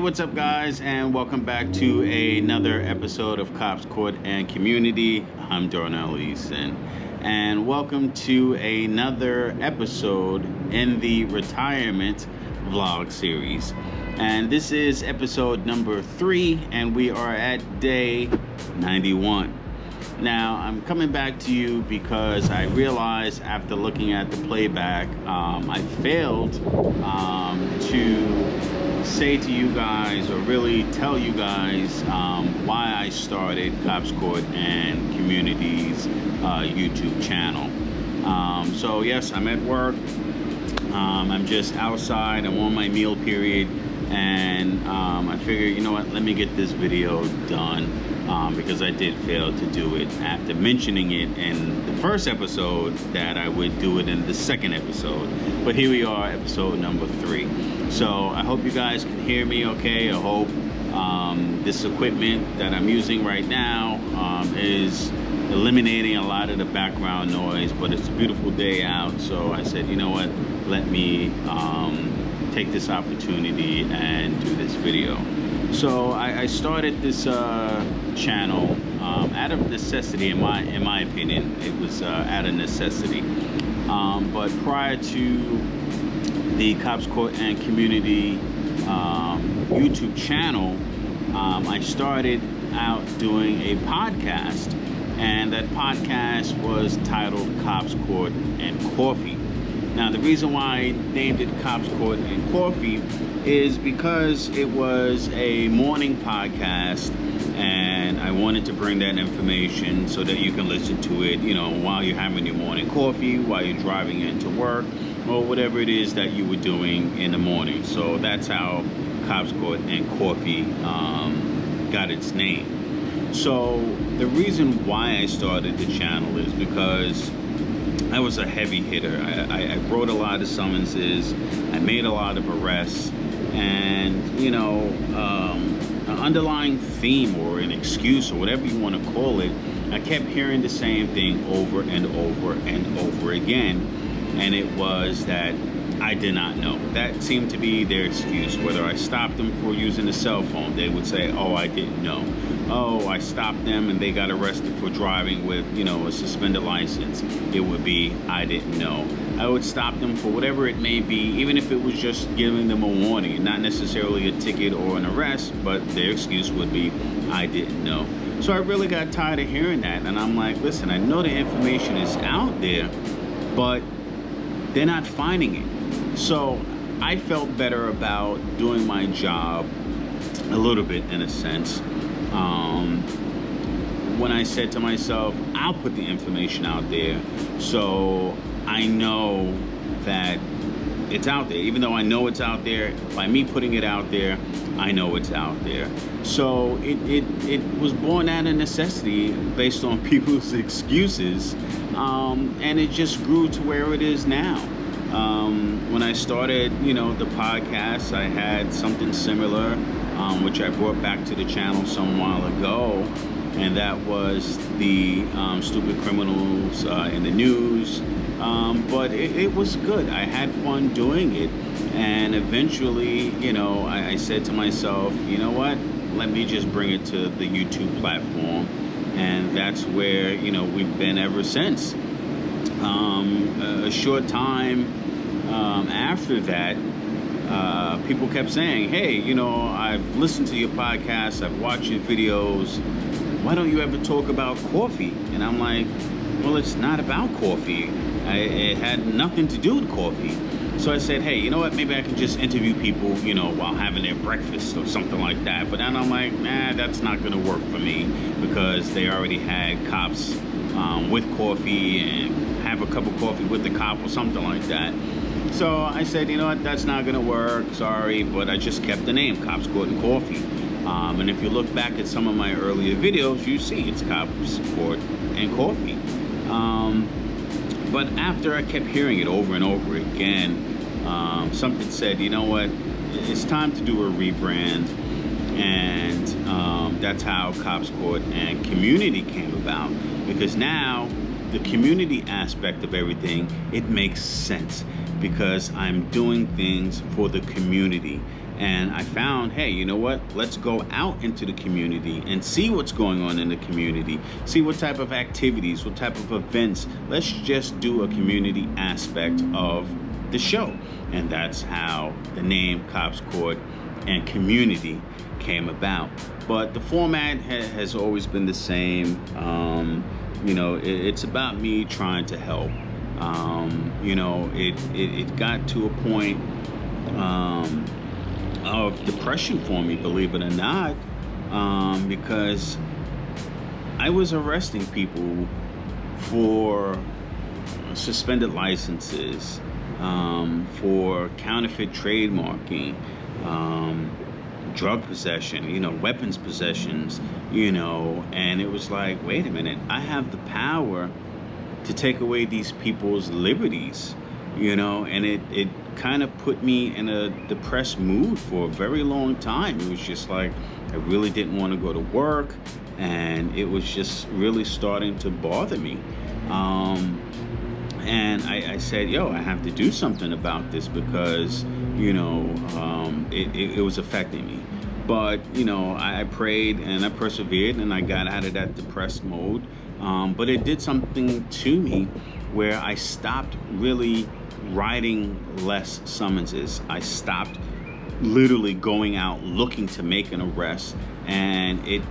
what's up, guys, and welcome back to another episode of Cops, Court, and Community. I'm Darnell Eason, and welcome to another episode in the retirement vlog series. And this is episode number 3, and we are at day 91. Now, I'm coming back to you because I realized after looking at the playback, I failed to say to you guys, or really tell you guys, why I started Cops, Court, and Community's YouTube channel. So yes, I'm at work. I'm just outside. I'm on my meal period, and I figured, you know what, let me get this video done, because I did fail to do it after mentioning it in the first episode that I would do it in the second episode. But here we are, episode number 3. So I hope you guys can hear me okay. I hope this equipment that I'm using right now is eliminating a lot of the background noise, but it's a beautiful day out, so I said, you know what, let me take this opportunity and do this video. So I started this channel out of necessity. In my opinion, it was out of necessity. But prior to the Cops, Court, and Community YouTube channel, I started out doing a podcast, and that podcast was titled Cops, Court, and Coffee. Now, the reason why I named it Cops, Court, and Coffee is because it was a morning podcast, and I wanted to bring that information so that you can listen to it, you know, while you're having your morning coffee, while you're driving into work, or whatever it is that you were doing in the morning. So that's how Cops, Court, and Coffee got its name. So the reason why I started the channel is because I was a heavy hitter. I wrote a lot of summonses. I made a lot of arrests. And, you know, an underlying theme or an excuse or whatever you want to call it, I kept hearing the same thing over and over and over again. And it was that I did not know. That seemed to be their excuse. Whether I stopped them for using a cell phone, they would say, oh, I didn't know. Oh, I stopped them and they got arrested for driving with, you know, a suspended license. It would be, I didn't know. I would stop them for whatever it may be, even if it was just giving them a warning, not necessarily a ticket or an arrest, but their excuse would be, I didn't know. So I really got tired of hearing that, and I'm like, listen, I know the information is out there, but they're not finding it. So I felt better about doing my job a little bit, in a sense, when I said to myself, I'll put the information out there so I know that it's out there. Even though I know it's out there, by me putting it out there, I know it's out there. So it was born out of necessity based on people's excuses, and it just grew to where it is now. When I started, you know, the podcast, I had something similar, which I brought back to the channel some while ago, and that was the stupid criminals in the news. But it was good. I had fun doing it, and eventually, you know, I said to myself, you know what, let me just bring it to the YouTube platform, and that's where, you know, we've been ever since. A short time after that, people kept saying, hey, you know, I've listened to your podcast, I've watched your videos, why don't you ever talk about coffee? And I'm like, well, it's not about coffee. It had nothing to do with coffee. So I said, hey, you know what, maybe I can just interview people, you know, while having their breakfast or something like that. But then I'm like, nah, that's not gonna work for me, because they already had cops with coffee, and have a cup of coffee with the cop or something like that. So I said, you know what, that's not gonna work, sorry, but I just kept the name, Cops, Court, and Coffee. And if you look back at some of my earlier videos, you see it's Cops, Court, and Coffee. But after I kept hearing it over and over again, something said, you know what, it's time to do a rebrand. And that's how Cops, Court, and Community came about, because now the community aspect of everything, it makes sense, because I'm doing things for the community. And I found, hey, you know what? Let's go out into the community and see what's going on in the community. See what type of activities, what type of events. Let's just do a community aspect of the show. And that's how the name Cops Court and Community came about. But the format has always been the same. You know, it's about me trying to help. You know, it got to a point of depression for me, believe it or not, because I was arresting people for suspended licenses, for counterfeit trademarking, drug possession, you know, weapons possessions, you know, and it was like, wait a minute, I have the power to take away these people's liberties, you know, and it kind of put me in a depressed mood for a very long time. It was just like, I really didn't want to go to work, and it was just really starting to bother me. And I said, yo, I have to do something about this because, you know, it was affecting me. But, you know, I prayed and I persevered and I got out of that depressed mode. But it did something to me where I stopped really writing less summonses. I stopped literally going out looking to make an arrest. And it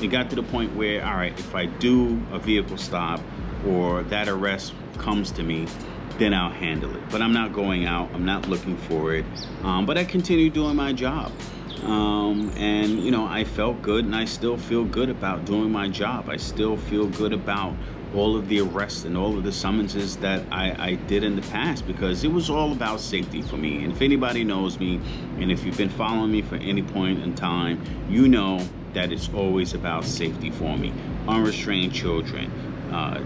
got to the point where, all right, if I do a vehicle stop or that arrest comes to me, then I'll handle it. But I'm not going out, I'm not looking for it. But I continue doing my job. And, you know, I felt good, and I still feel good about doing my job. I still feel good about all of the arrests and all of the summonses that I did in the past, because it was all about safety for me. And if anybody knows me, and if you've been following me for any point in time, you know that it's always about safety for me. Unrestrained children,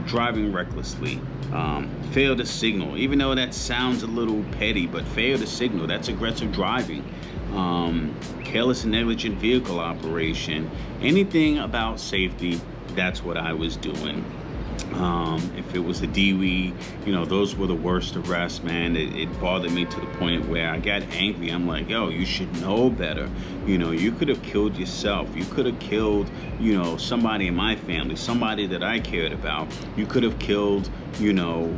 driving recklessly, fail to signal, even though that sounds a little petty, but fail to signal, that's aggressive driving. Careless and negligent vehicle operation, anything about safety, that's what I was doing. If it was a DWI, you know, those were the worst arrests, man. It bothered me to the point where I got angry. I'm like, yo, you should know better. You know, you could have killed yourself. You could have killed, you know, somebody in my family, somebody that I cared about. You could have killed, you know,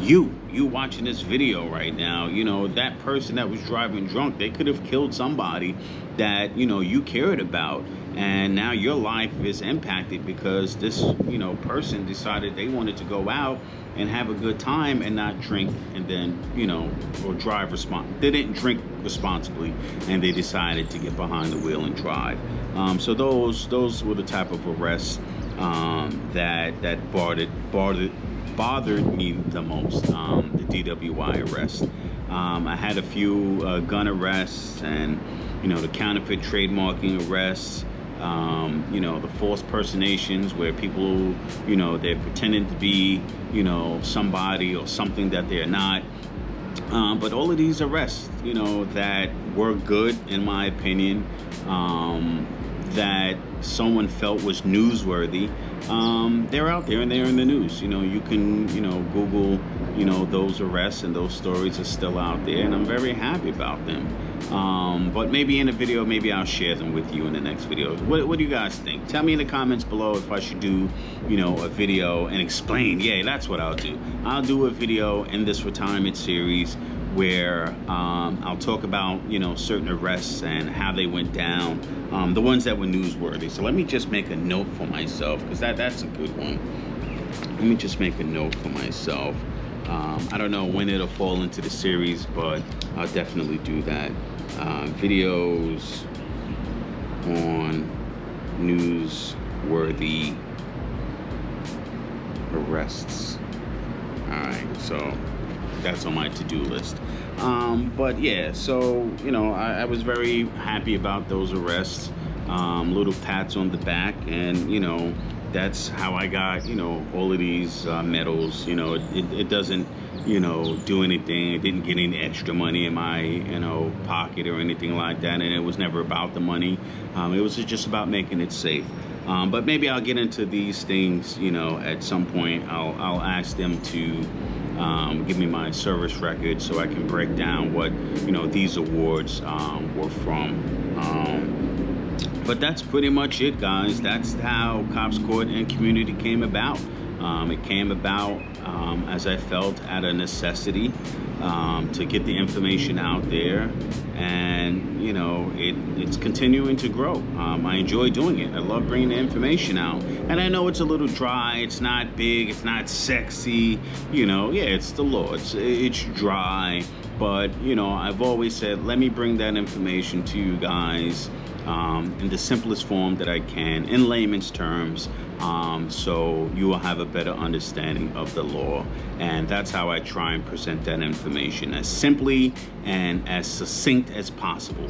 you watching this video right now. You know, that person that was driving drunk, they could have killed somebody that, you know, you cared about. And now your life is impacted because this, you know, person decided they wanted to go out and have a good time and not drink, and then, you know, or drive they didn't drink responsibly, and they decided to get behind the wheel and drive. So those were the type of arrests that bothered me the most, the DWI arrest. I had a few gun arrests, and, you know, the counterfeit trademarking arrests, you know, the false personations where people, you know, they're pretending to be, you know, somebody or something that they're not. But all of these arrests, you know, that were good, in my opinion, that someone felt was newsworthy, they're out there and they're in the news. You know, you can, you know, Google, you know, those arrests, and those stories are still out there, and I'm very happy about them. But maybe in a video, maybe I'll share them with you in the next video. What do you guys think? Tell me in the comments below if I should do, you know, a video and explain. Yeah, that's what I'll do. I'll do a video in this retirement series where I'll talk about, you know, certain arrests and how they went down, the ones that were newsworthy. So let me just make a note for myself, because that's a good one. Let me just make a note for myself. I don't know when it'll fall into the series, but I'll definitely do that. Videos on newsworthy arrests. Alright, so that's on my to-do list. But yeah, so, you know, I was very happy about those arrests. Little pats on the back, and, you know, that's how I got, you know, all of these medals. You know, it doesn't, you know, do anything. It didn't get any extra money in my, you know, pocket or anything like that, and it was never about the money. It was just about making it safe. But maybe I'll get into these things, you know, at some point. I'll ask them to give me my service record so I can break down what, you know, these awards were from. But that's pretty much it, guys. That's how Cops Court and Community came about. It came about, as I felt, out of necessity to get the information out there. And, you know, it's continuing to grow. I enjoy doing it. I love bringing the information out. And I know it's a little dry. It's not big. It's not sexy. You know, yeah, it's the law. It's dry. But, you know, I've always said, let me bring that information to you guys in the simplest form that I can, in layman's terms, so you will have a better understanding of the law. And that's how I try and present that information, as simply and as succinct as possible,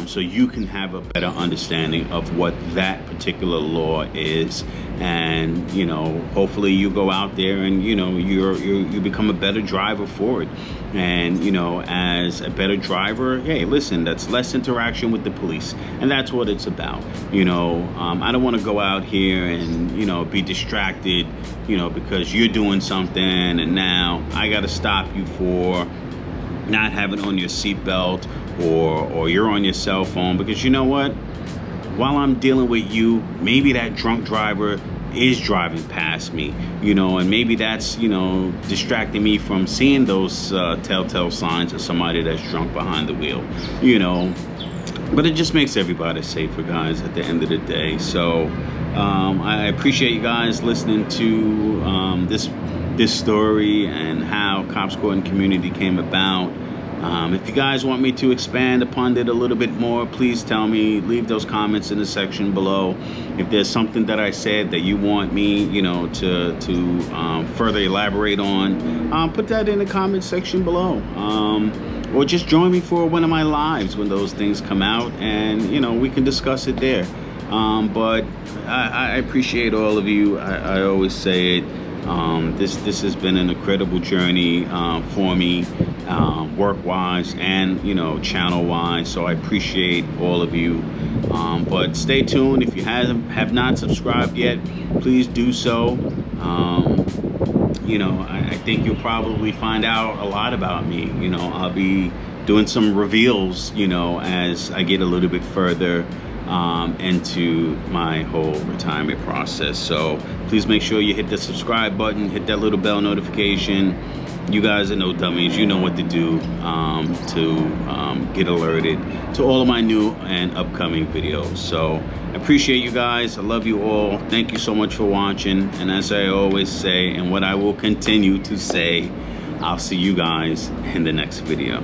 so you can have a better understanding of what that particular law is. And, you know, hopefully you go out there and, you know, you become a better driver for it. And, you know, as a better driver, hey, listen, that's less interaction with the police. And that's what it's about. You know, I don't want to go out here and, you know, be distracted, you know, because you're doing something and now I got to stop you for not having on your seatbelt or you're on your cell phone. Because you know what? While I'm dealing with you, maybe that drunk driver is driving past me, you know, and maybe that's, you know, distracting me from seeing those telltale signs of somebody that's drunk behind the wheel, you know. But it just makes everybody safer, guys, at the end of the day. So I appreciate you guys listening to this story and how Cops Court and Community came about. If you guys want me to expand upon it a little bit more, please tell me. Leave those comments in the section below. If there's something that I said that you want me, you know, to further elaborate on, put that in the comment section below. Or just join me for one of my lives when those things come out, and, you know, we can discuss it there. But I appreciate all of you. I always say it. This has been an incredible journey for me, work-wise and, you know, channel-wise. So I appreciate all of you. But stay tuned. If you have not subscribed yet, please do so. You know, I think you'll probably find out a lot about me. You know, I'll be doing some reveals, you know, as I get a little bit further into my whole retirement process. So please make sure you hit the subscribe button, hit that little bell notification. You guys are no dummies. You know what to do to get alerted to all of my new and upcoming videos. So I appreciate you guys. I love you all. Thank you so much for watching. And as I always say, and what I will continue to say, I'll see you guys in the next video.